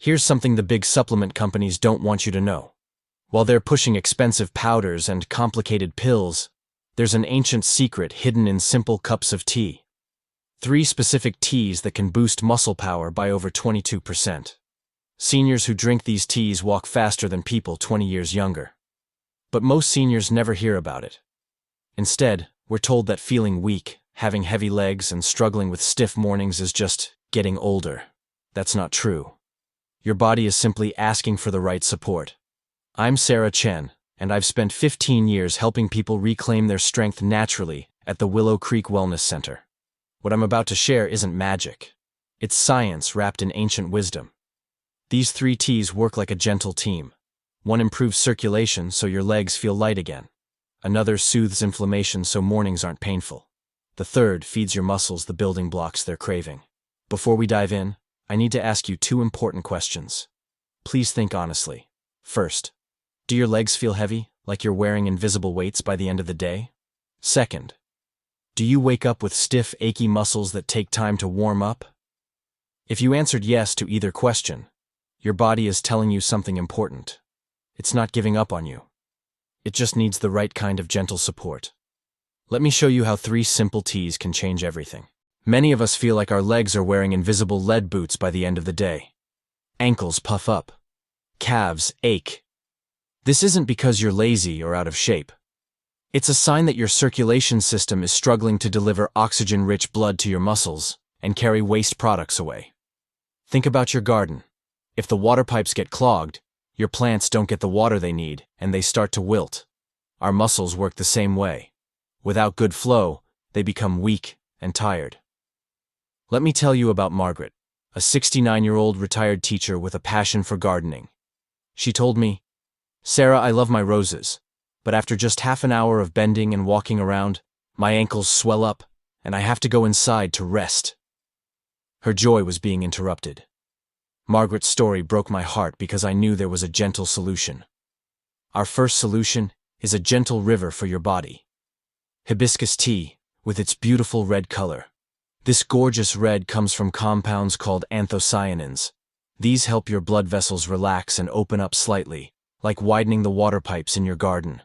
Here's something the big supplement companies don't want you to know. While they're pushing expensive powders and complicated pills, there's an ancient secret hidden in simple cups of tea. 3 specific teas that can boost muscle power by over 22%. Seniors who drink these teas walk faster than people 20 years younger. But most seniors never hear about it. Instead, we're told that feeling weak, having heavy legs, and struggling with stiff mornings is just getting older. That's not true. Your body is simply asking for the right support. I'm Sarah Chen, and I've spent 15 years helping people reclaim their strength naturally at the Willow Creek Wellness Center. What I'm about to share isn't magic. It's science wrapped in ancient wisdom. These 3 teas work like a gentle team. One improves circulation so your legs feel light again. Another soothes inflammation so mornings aren't painful. The third feeds your muscles the building blocks they're craving. Before we dive in, I need to ask you 2 important questions. Please think honestly. First, do your legs feel heavy, like you're wearing invisible weights by the end of the day? Second, do you wake up with stiff, achy muscles that take time to warm up? If you answered yes to either question, your body is telling you something important. It's not giving up on you. It just needs the right kind of gentle support. Let me show you how 3 simple teas can change everything. Many of us feel like our legs are wearing invisible lead boots by the end of the day. Ankles puff up. Calves ache. This isn't because you're lazy or out of shape. It's a sign that your circulation system is struggling to deliver oxygen-rich blood to your muscles and carry waste products away. Think about your garden. If the water pipes get clogged, your plants don't get the water they need and they start to wilt. Our muscles work the same way. Without good flow, they become weak and tired. Let me tell you about Margaret, a 69-year-old retired teacher with a passion for gardening. She told me, "Sarah, I love my roses, but after just half an hour of bending and walking around, my ankles swell up and I have to go inside to rest." Her joy was being interrupted. Margaret's story broke my heart because I knew there was a gentle solution. Our first solution is a gentle river for your body. Hibiscus tea, with its beautiful red color. This gorgeous red comes from compounds called anthocyanins. These help your blood vessels relax and open up slightly, like widening the water pipes in your garden.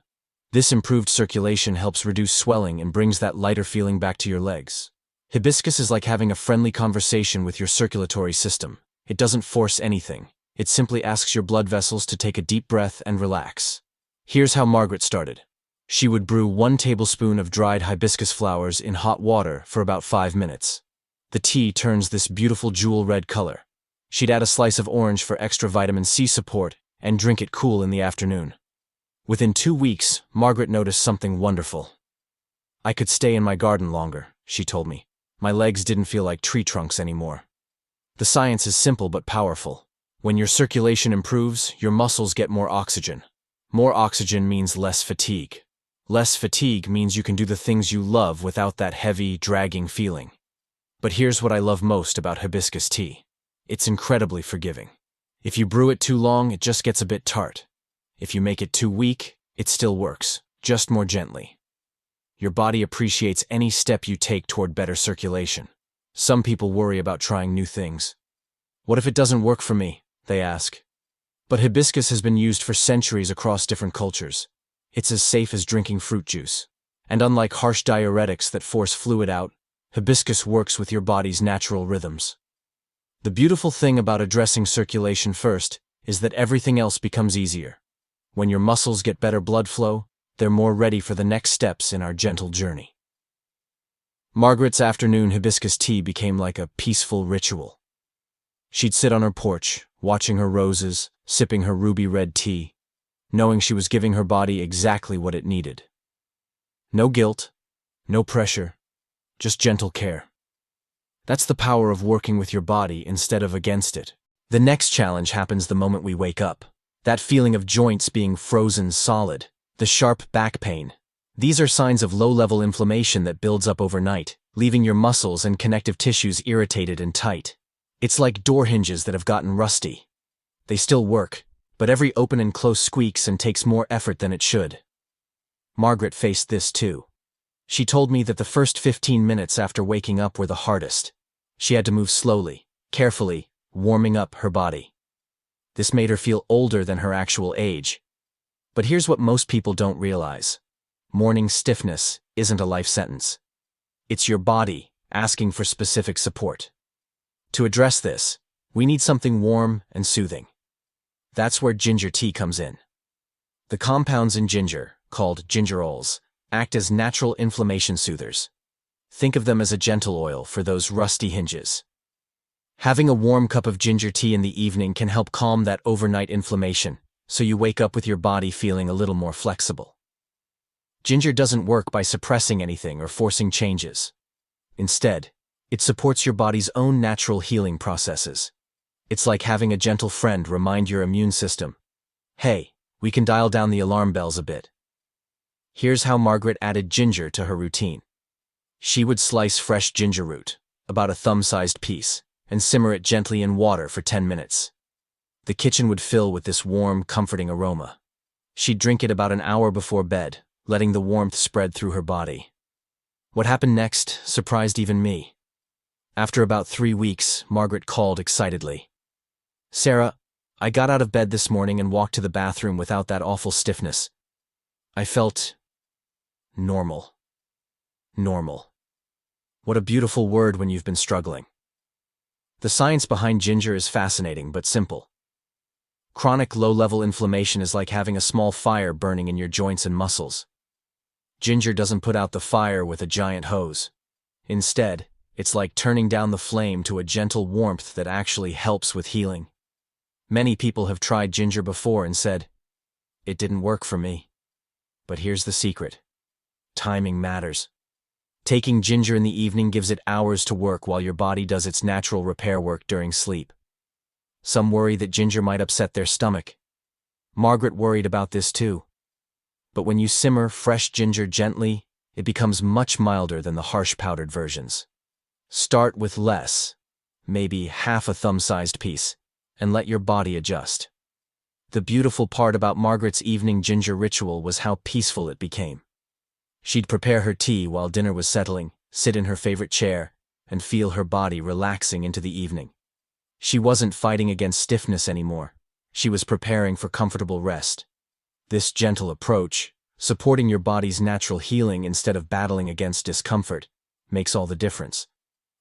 This improved circulation helps reduce swelling and brings that lighter feeling back to your legs. Hibiscus is like having a friendly conversation with your circulatory system. It doesn't force anything. It simply asks your blood vessels to take a deep breath and relax. Here's how Margaret started. She would brew 1 tablespoon of dried hibiscus flowers in hot water for about 5 minutes. The tea turns this beautiful jewel red color. She'd add a slice of orange for extra vitamin C support and drink it cool in the afternoon. Within 2 weeks, Margaret noticed something wonderful. "I could stay in my garden longer," she told me. "My legs didn't feel like tree trunks anymore." The science is simple but powerful. When your circulation improves, your muscles get more oxygen. More oxygen means less fatigue. Less fatigue means you can do the things you love without that heavy, dragging feeling. But here's what I love most about hibiscus tea. It's incredibly forgiving. If you brew it too long, it just gets a bit tart. If you make it too weak, it still works, just more gently. Your body appreciates any step you take toward better circulation. Some people worry about trying new things. "What if it doesn't work for me?" they ask. But hibiscus has been used for centuries across different cultures. It's as safe as drinking fruit juice. And unlike harsh diuretics that force fluid out, hibiscus works with your body's natural rhythms. The beautiful thing about addressing circulation first is that everything else becomes easier. When your muscles get better blood flow, they're more ready for the next steps in our gentle journey. Margaret's afternoon hibiscus tea became like a peaceful ritual. She'd sit on her porch, watching her roses, sipping her ruby red tea, knowing she was giving her body exactly what it needed. No guilt, no pressure, just gentle care. That's the power of working with your body instead of against it. The next challenge happens the moment we wake up. That feeling of joints being frozen solid, the sharp back pain. These are signs of low-level inflammation that builds up overnight, leaving your muscles and connective tissues irritated and tight. It's like door hinges that have gotten rusty. They still work, but every open and close squeaks and takes more effort than it should. Margaret faced this too. She told me that the first 15 minutes after waking up were the hardest. She had to move slowly, carefully, warming up her body. This made her feel older than her actual age. But here's what most people don't realize. Morning stiffness isn't a life sentence. It's your body asking for specific support. To address this, we need something warm and soothing. That's where ginger tea comes in. The compounds in ginger, called gingerols, act as natural inflammation soothers. Think of them as a gentle oil for those rusty hinges. Having a warm cup of ginger tea in the evening can help calm that overnight inflammation, so you wake up with your body feeling a little more flexible. Ginger doesn't work by suppressing anything or forcing changes. Instead, it supports your body's own natural healing processes. It's like having a gentle friend remind your immune system, "Hey, we can dial down the alarm bells a bit." Here's how Margaret added ginger to her routine. She would slice fresh ginger root, about a thumb-sized piece, and simmer it gently in water for 10 minutes. The kitchen would fill with this warm, comforting aroma. She'd drink it about an hour before bed, letting the warmth spread through her body. What happened next surprised even me. After about 3 weeks, Margaret called excitedly. "Sarah, I got out of bed this morning and walked to the bathroom without that awful stiffness. I felt normal." Normal. What a beautiful word when you've been struggling. The science behind ginger is fascinating but simple. Chronic low-level inflammation is like having a small fire burning in your joints and muscles. Ginger doesn't put out the fire with a giant hose. Instead, it's like turning down the flame to a gentle warmth that actually helps with healing. Many people have tried ginger before and said, "It didn't work for me." But here's the secret. Timing matters. Taking ginger in the evening gives it hours to work while your body does its natural repair work during sleep. Some worry that ginger might upset their stomach. Margaret worried about this too. But when you simmer fresh ginger gently, it becomes much milder than the harsh powdered versions. Start with less, maybe half a thumb-sized piece, and let your body adjust. The beautiful part about Margaret's evening ginger ritual was how peaceful it became. She'd prepare her tea while dinner was settling, sit in her favorite chair, and feel her body relaxing into the evening. She wasn't fighting against stiffness anymore. She was preparing for comfortable rest. This gentle approach, supporting your body's natural healing instead of battling against discomfort, makes all the difference.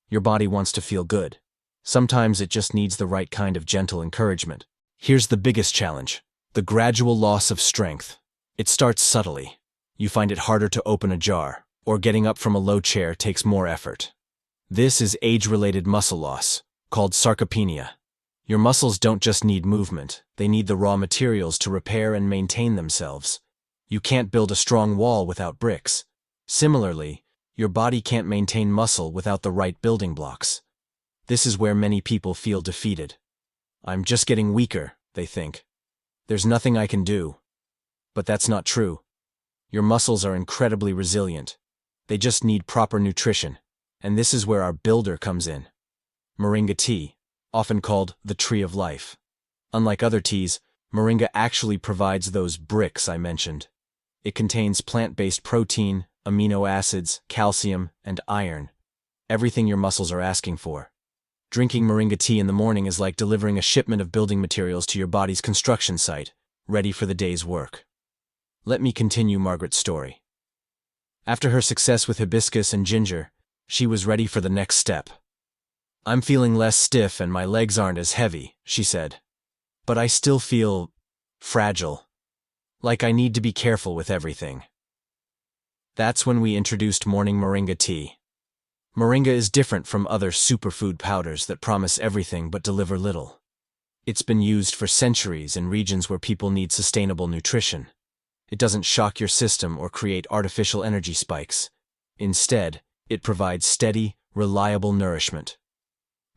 Your body wants to feel good. Sometimes it just needs the right kind of gentle encouragement. Here's the biggest challenge: the gradual loss of strength. It starts subtly. You find it harder to open a jar, or getting up from a low chair takes more effort. This is age-related muscle loss, called sarcopenia. Your muscles don't just need movement, they need the raw materials to repair and maintain themselves. You can't build a strong wall without bricks. Similarly, your body can't maintain muscle without the right building blocks. This is where many people feel defeated. "I'm just getting weaker," they think. "There's nothing I can do." But that's not true. Your muscles are incredibly resilient. They just need proper nutrition, and this is where our builder comes in. Moringa tea, often called the tree of life. Unlike other teas, Moringa actually provides those bricks I mentioned. It contains plant-based protein, amino acids, calcium, and iron. Everything your muscles are asking for. Drinking Moringa tea in the morning is like delivering a shipment of building materials to your body's construction site, ready for the day's work. Let me continue Margaret's story. After her success with hibiscus and ginger, she was ready for the next step. "I'm feeling less stiff and my legs aren't as heavy," she said. "But I still feel fragile. Like I need to be careful with everything." That's when we introduced morning Moringa tea. Moringa is different from other superfood powders that promise everything but deliver little. It's been used for centuries in regions where people need sustainable nutrition. It doesn't shock your system or create artificial energy spikes. Instead, it provides steady, reliable nourishment.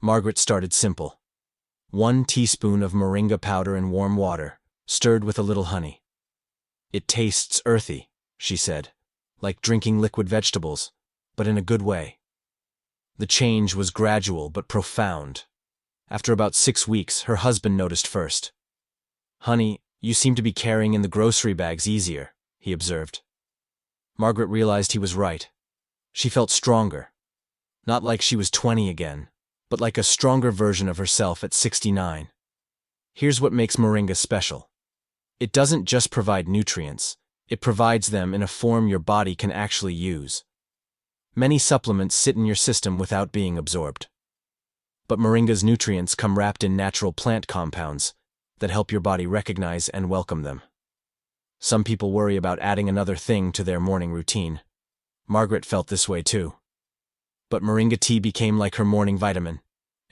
Margaret started simple. 1 teaspoon of Moringa powder in warm water, stirred with a little honey. "It tastes earthy," she said, "like drinking liquid vegetables, but in a good way." The change was gradual but profound. After about 6 weeks, her husband noticed first. "Honey, you seem to be carrying in the grocery bags easier," he observed. Margaret realized he was right. She felt stronger. Not like she was 20 again, but like a stronger version of herself at 69. Here's what makes Moringa special. It doesn't just provide nutrients, it provides them in a form your body can actually use. Many supplements sit in your system without being absorbed. But Moringa's nutrients come wrapped in natural plant compounds that help your body recognize and welcome them. Some people worry about adding another thing to their morning routine. Margaret felt this way too. But Moringa tea became like her morning vitamin,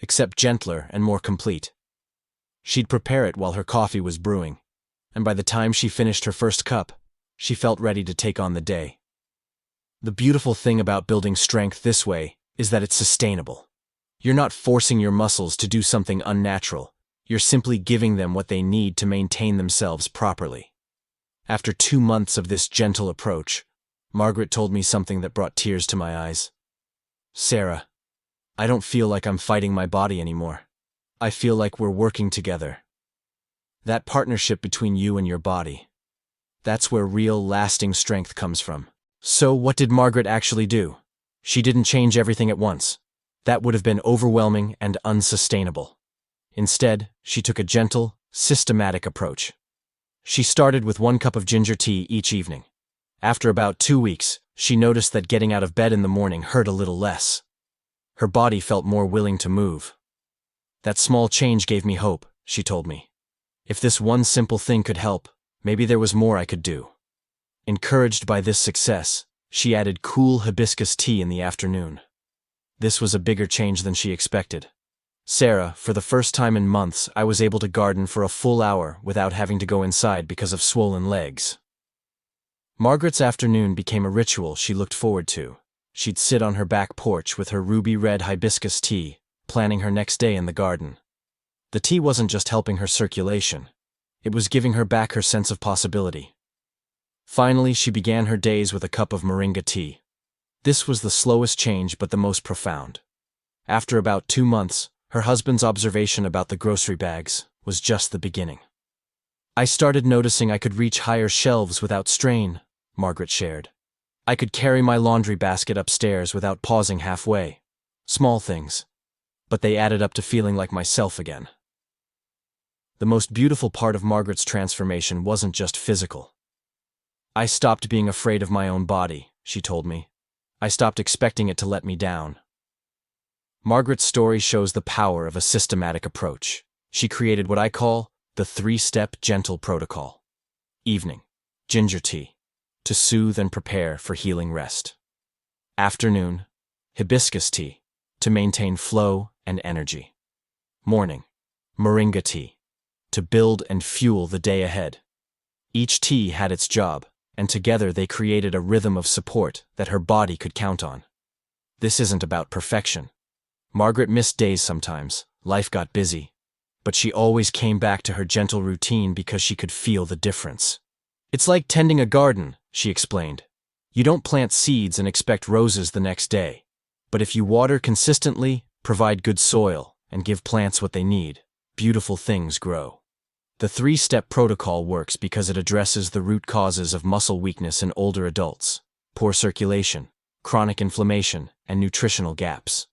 except gentler and more complete. She'd prepare it while her coffee was brewing, and by the time she finished her first cup, she felt ready to take on the day. The beautiful thing about building strength this way is that it's sustainable. You're not forcing your muscles to do something unnatural, you're simply giving them what they need to maintain themselves properly. After 2 months of this gentle approach, Margaret told me something that brought tears to my eyes. "Sarah, I don't feel like I'm fighting my body anymore. I feel like we're working together. That partnership between you and your body. That's where real, lasting strength comes from." So what did Margaret actually do? She didn't change everything at once. That would have been overwhelming and unsustainable. Instead, she took a gentle, systematic approach. She started with 1 cup of ginger tea each evening. After about 2 weeks, she noticed that getting out of bed in the morning hurt a little less. Her body felt more willing to move. "That small change gave me hope," she told me. "If this one simple thing could help, maybe there was more I could do." Encouraged by this success, she added cool hibiscus tea in the afternoon. This was a bigger change than she expected. "Sarah, for the first time in months, I was able to garden for a full hour without having to go inside because of swollen legs." Margaret's afternoon became a ritual she looked forward to. She'd sit on her back porch with her ruby-red hibiscus tea, planning her next day in the garden. The tea wasn't just helping her circulation, it was giving her back her sense of possibility. Finally, she began her days with a cup of Moringa tea. This was the slowest change but the most profound. After about 2 months, her husband's observation about the grocery bags was just the beginning. "I started noticing I could reach higher shelves without strain," Margaret shared. "I could carry my laundry basket upstairs without pausing halfway. Small things, but they added up to feeling like myself again." The most beautiful part of Margaret's transformation wasn't just physical. "I stopped being afraid of my own body," she told me. "I stopped expecting it to let me down." Margaret's story shows the power of a systematic approach. She created what I call the 3-step gentle protocol. Evening, ginger tea, to soothe and prepare for healing rest. Afternoon, hibiscus tea, to maintain flow and energy. Morning, moringa tea, to build and fuel the day ahead. Each tea had its job, and together they created a rhythm of support that her body could count on. This isn't about perfection. Margaret missed days sometimes, life got busy, but she always came back to her gentle routine because she could feel the difference. "It's like tending a garden," she explained. "You don't plant seeds and expect roses the next day. But if you water consistently, provide good soil, and give plants what they need, beautiful things grow." The 3-step protocol works because it addresses the root causes of muscle weakness in older adults, poor circulation, chronic inflammation, and nutritional gaps.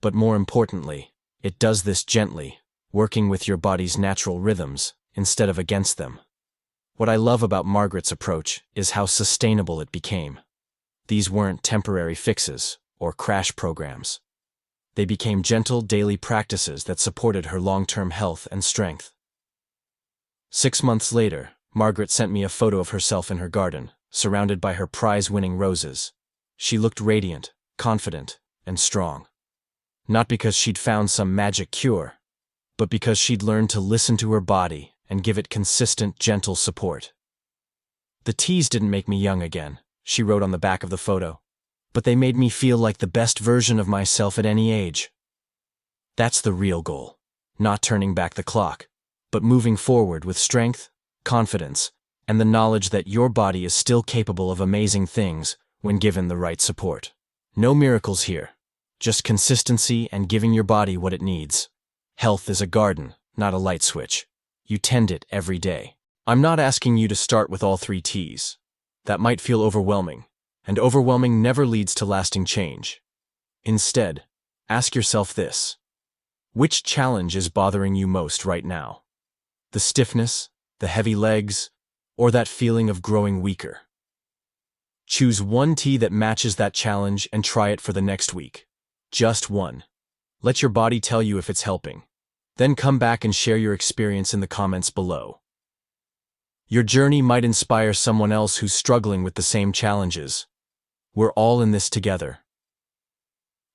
But more importantly, it does this gently, working with your body's natural rhythms instead of against them. What I love about Margaret's approach is how sustainable it became. These weren't temporary fixes or crash programs. They became gentle daily practices that supported her long-term health and strength. 6 months later, Margaret sent me a photo of herself in her garden, surrounded by her prize-winning roses. She looked radiant, confident, and strong. Not because she'd found some magic cure, but because she'd learned to listen to her body and give it consistent, gentle support. "The teas didn't make me young again," she wrote on the back of the photo, "but they made me feel like the best version of myself at any age." That's the real goal, not turning back the clock, but moving forward with strength, confidence, and the knowledge that your body is still capable of amazing things when given the right support. No miracles here, just consistency and giving your body what it needs. Health is a garden, not a light switch. You tend it every day. I'm not asking you to start with all 3 teas. That might feel overwhelming, and overwhelming never leads to lasting change. Instead, ask yourself this: which challenge is bothering you most right now? The stiffness, the heavy legs, or that feeling of growing weaker? Choose one tea that matches that challenge and try it for the next week. Just one. Let your body tell you if it's helping. Then come back and share your experience in the comments below. Your journey might inspire someone else who's struggling with the same challenges. We're all in this together.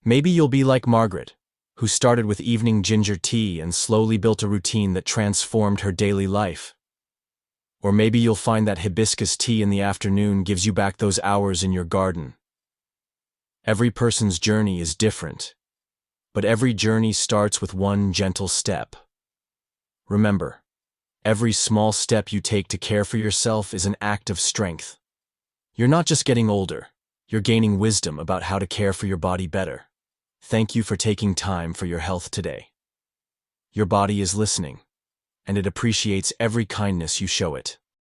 Maybe you'll be like Margaret, who started with evening ginger tea and slowly built a routine that transformed her daily life. Or maybe you'll find that hibiscus tea in the afternoon gives you back those hours in your garden. Every person's journey is different, but every journey starts with one gentle step. Remember, every small step you take to care for yourself is an act of strength. You're not just getting older, you're gaining wisdom about how to care for your body better. Thank you for taking time for your health today. Your body is listening, and it appreciates every kindness you show it.